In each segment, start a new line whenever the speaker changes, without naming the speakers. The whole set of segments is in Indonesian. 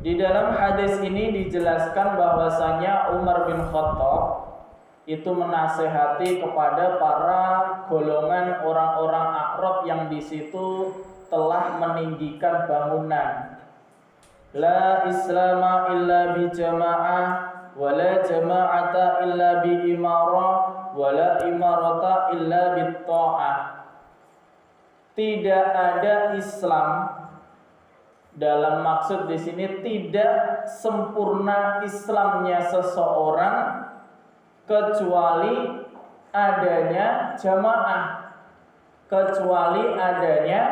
Di dalam hadis ini dijelaskan bahwasanya Umar bin Khattab itu menasehati kepada para golongan orang-orang A'rab yang di situ telah meninggikan bangunan. La islama illa bi jama'ah wa la jama'ata illa bi imarah wa la imarata illa bi ta'ah. Tidak ada Islam, dalam maksud di sini tidak sempurna Islamnya seseorang kecuali adanya jamaah. Kecuali adanya,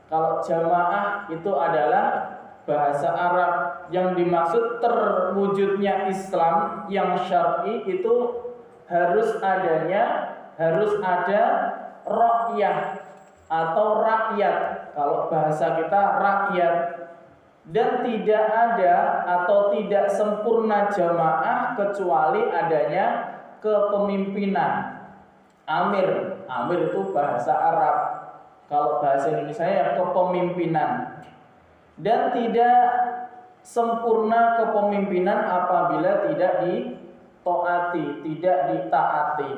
kalau jamaah itu adalah bahasa Arab, yang dimaksud terwujudnya Islam yang syar'i itu harus ada rakyat atau rakyat. Kalau bahasa kita rakyat. Dan tidak ada atau tidak sempurna jamaah kecuali adanya kepemimpinan. Amir itu bahasa Arab. Kalau bahasa Indonesia ya kepemimpinan. Dan tidak sempurna kepemimpinan apabila tidak ditaati, tidak ditaati.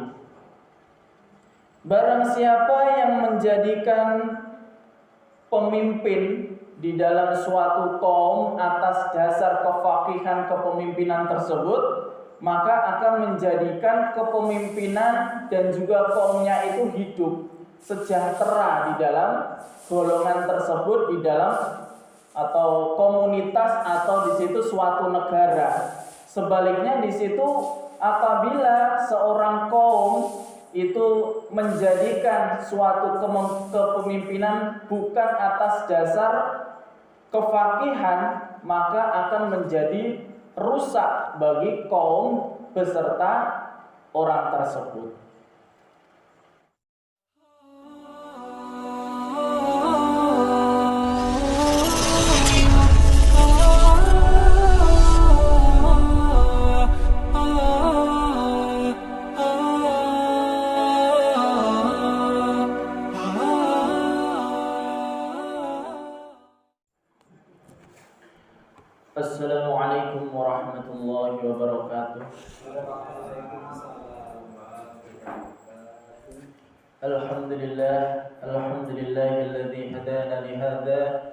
Barang siapa yang menjadikan pemimpin di dalam suatu kaum atas dasar kefaqihan kepemimpinan tersebut, maka akan menjadikan kepemimpinan dan juga kaumnya itu hidup sejahtera di dalam golongan tersebut, di dalam atau komunitas atau di situ suatu negara. Sebaliknya di situ apabila seorang kaum itu menjadikan suatu kepemimpinan bukan atas dasar kefaqihan, maka akan menjadi rusak bagi kaum beserta orang tersebut. Assalamualaikum warahmatullahi wabarakatuh. Alhamdulillahilladzi hadana li hadza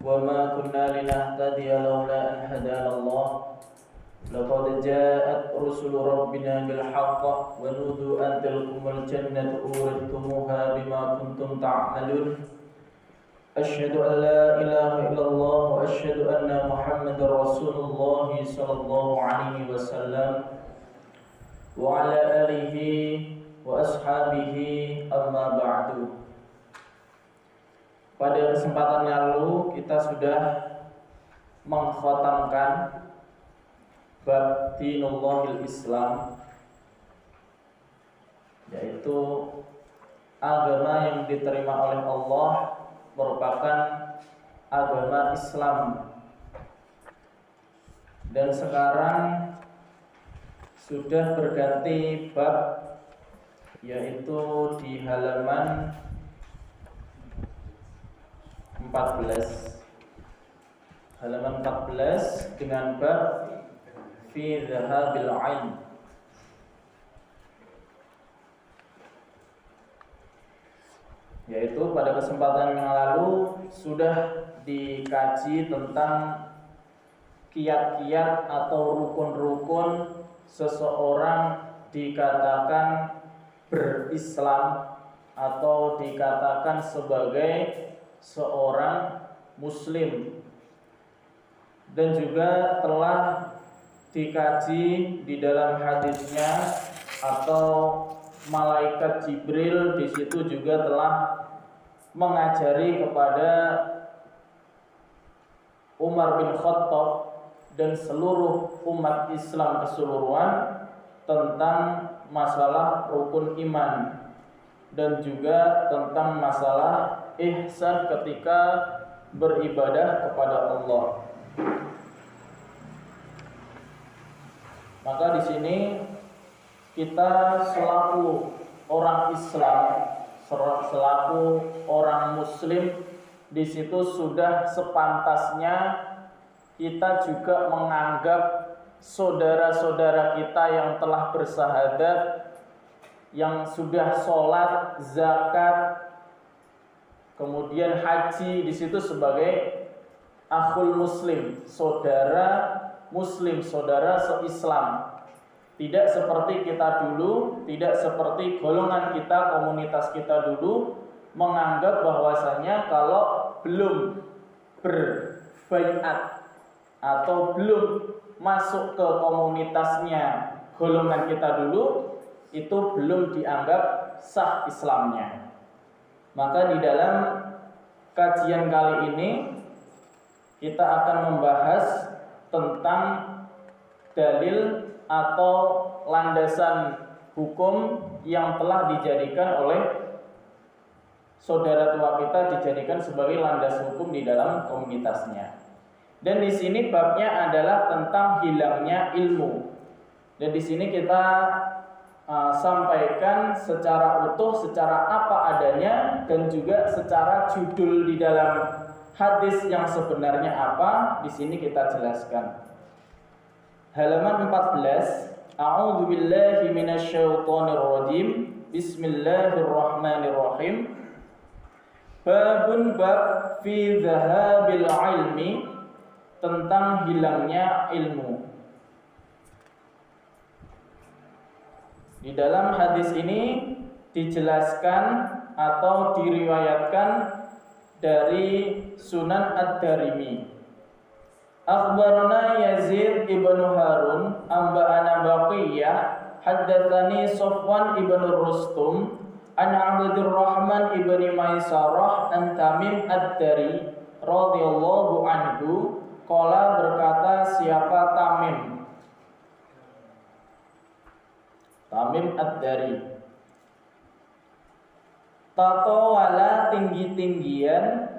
wa ma kunna linahtadiya laula an hadana Allah. Laqad ja'at rusulu rabbina bil haqq wa nudu an tilkumul jannatu uridtumuha bima kuntum ta'malun. Asyhadu an la ilaha illallah wa asyhadu anna Muhammadar Rasulullah sallallahu alaihi wasallam wa ala alihi wa ashabihi amma ba'du. Pada kesempatan lalu kita sudah mengkhatamkan bab Dinullahil Islam, yaitu agama yang diterima oleh Allah merupakan agama Islam. Dan sekarang sudah berganti bab, yaitu di halaman 14. Halaman 14 dengan bab fi dhahabil ain. Yaitu pada kesempatan yang lalu sudah dikaji tentang kiat-kiat atau rukun-rukun seseorang dikatakan berislam atau dikatakan sebagai seorang muslim. Dan juga telah dikaji di dalam hadisnya atau malaikat Jibril di situ juga telah mengajari kepada Umar bin Khattab dan seluruh umat Islam keseluruhan tentang masalah rukun iman dan juga tentang masalah ihsan ketika beribadah kepada Allah. Maka di sini kita selaku orang Islam, selaku orang Muslim, di situ sudah sepantasnya kita juga menganggap saudara-saudara kita yang telah bersahadat, yang sudah sholat, zakat, kemudian haji, di situ sebagai akhul muslim, saudara muslim, saudara se-Islam. Tidak seperti kita dulu, tidak seperti golongan kita, komunitas kita dulu, menganggap bahwasanya kalau belum berbaiat atau belum masuk ke komunitasnya golongan kita dulu, itu belum dianggap sah Islamnya. Maka di dalam kajian kali ini kita akan membahas tentang dalil atau landasan hukum yang telah dijadikan oleh saudara tua kita, dijadikan sebagai landasan hukum di dalam komunitasnya. Dan di sini babnya adalah tentang hilangnya ilmu. Dan di sini kita sampaikan secara utuh, secara apa adanya, dan juga secara judul di dalam hadis yang sebenarnya apa, di sini kita jelaskan. Halaman 14. A'udzu billahi minasyaitonir rajim. Bismillahirrahmanirrahim. Babun bab fi dhahabil ilmi, tentang hilangnya ilmu. Di dalam hadis ini dijelaskan atau diriwayatkan dari Sunan Ad-Darimi. Akhbarana Yazid ibn Harun amba'ana Baqiyah haddatsani Safwan ibn Rustum an Abdurrahman ibn Maisarah an Tamim Ad-Dari radhiyallahu anhu qala, berkata siapa Tamim Ad-Dari, tatawala tinggi-tinggian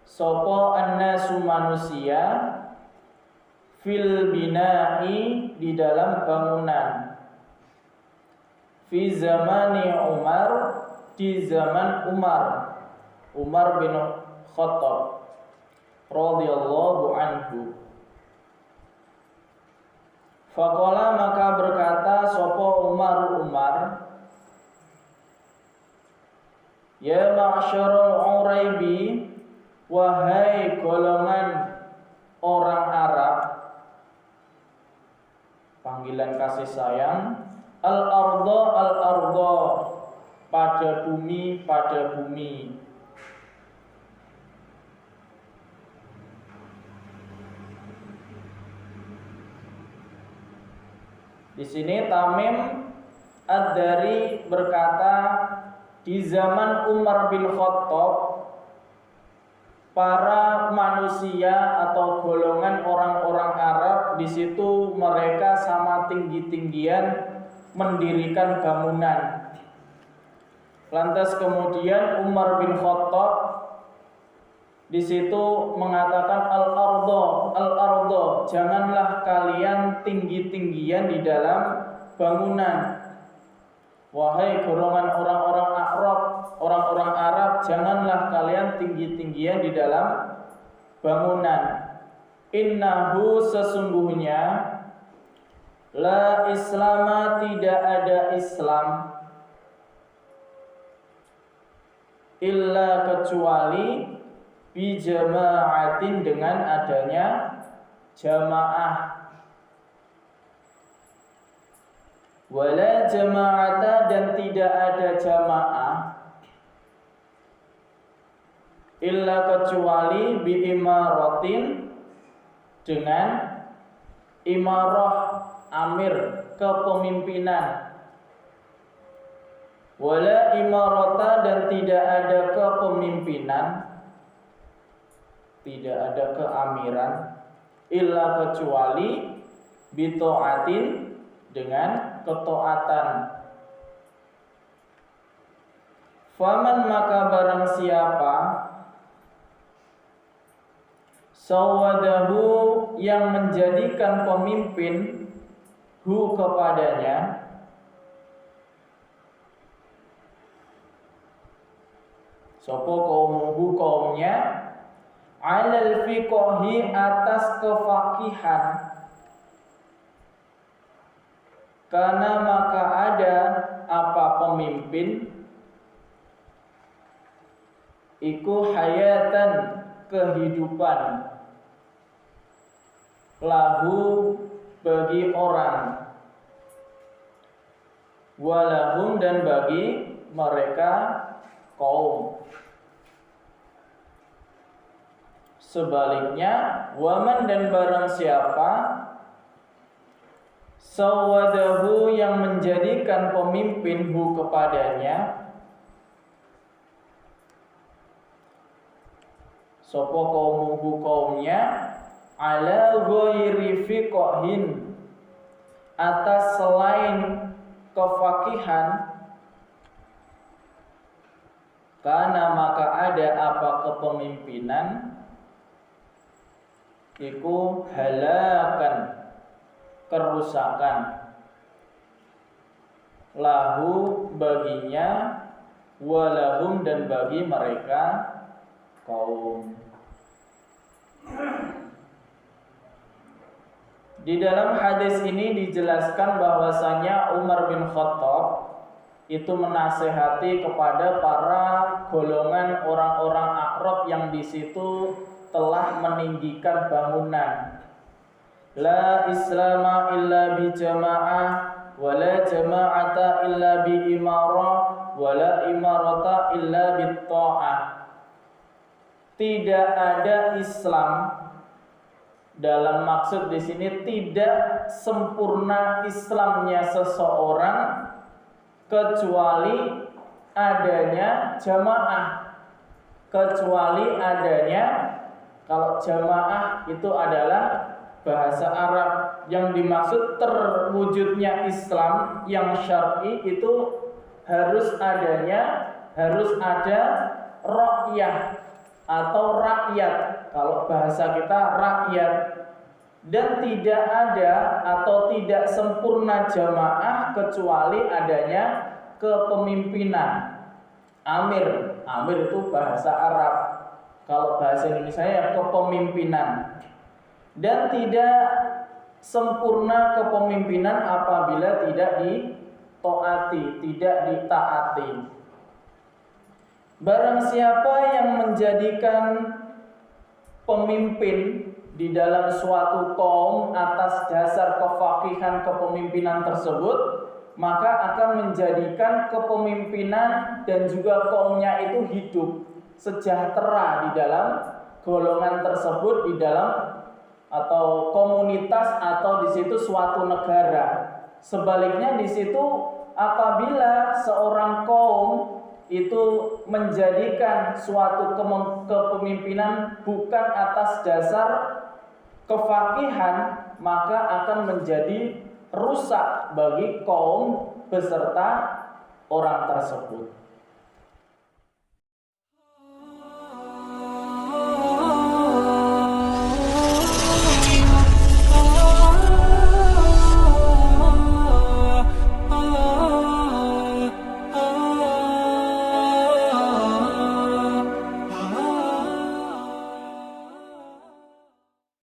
sopo annasu manusia fil bina'i, di dalam bangunan, fi zamani Umar, di zaman Umar bin Khattab radhiyallahu anhu. Faqala, maka berkata sopo Umar, ya ma'syarul Uraibi, wahai golongan orang Arab, panggilan kasih sayang, al-ardo, pada bumi. Di sini Tamim Ad-Dari berkata, di zaman Umar bin Khattab, para manusia atau golongan orang-orang Arab di situ mereka sama tinggi-tinggian mendirikan bangunan. Lantas kemudian Umar bin Khattab di situ mengatakan al-ardo, janganlah kalian tinggi-tinggian di dalam bangunan. Wahai golongan orang-orang Arab, janganlah kalian tinggi-tinggian di dalam bangunan. Innahu, sesungguhnya, la islama, tidak ada Islam, illa kecuali bi jama'atin, dengan adanya jamaah. Wala jama'ata, dan tidak ada jamaah, illa kecuali bi imaratin, dengan imarah, amir, kepemimpinan. Wala imarata, dan tidak ada kepemimpinan, tidak ada keamiran, illa kecuali bita'atin, dengan ketaatan. Faman, maka barang siapa, sawadahu, yang menjadikan pemimpin, hu, kepadanya, sopo kaumuhu, kaumnya, 'alal fiqhi atas kefakihan. Karena maka ada apa pemimpin iku hayatan kehidupan lahu bagi orang, walahum dan bagi mereka kaum. Sebaliknya, waman dan barang siapa sawadahu yang menjadikan pemimpin hu kepadanya, sopo kaumuhu kaumnya, ala ghairi fiqhin atas selain kefakihan, karena maka ada apa kepemimpinan iku halakan kerusakan lahu baginya, walahum dan bagi mereka kaum. Di dalam hadis ini dijelaskan bahwasanya Umar bin Khattab itu menasehati kepada para golongan orang-orang A'rab yang di situ telah meninggikan bangunan. La islama illa bi jama'ah, wa la jama'ata illa bi imarah, wa la imarata illa bi ta'ah. Tidak ada Islam, dalam maksud di sini tidak sempurna Islamnya seseorang kecuali adanya jamaah, kecuali adanya, kalau jamaah itu adalah bahasa Arab, yang dimaksud terwujudnya Islam yang syar'i itu harus ada rakyat atau rakyat, kalau bahasa kita rakyat. Dan tidak ada atau tidak sempurna jamaah kecuali adanya kepemimpinan. Amir itu bahasa Arab, kalau bahasa Indonesia ya kepemimpinan. Dan tidak sempurna kepemimpinan apabila tidak ditaati, tidak ditaati. Barang siapa yang menjadikan pemimpin di dalam suatu kaum atas dasar kefakihan kepemimpinan tersebut, maka akan menjadikan kepemimpinan dan juga kaumnya itu hidup sejahtera di dalam golongan tersebut, di dalam atau komunitas atau di situ suatu negara. Sebaliknya di situ apabila seorang kaum itu menjadikan suatu kepemimpinan bukan atas dasar kefakihan, maka akan menjadi rusak bagi kaum beserta orang tersebut.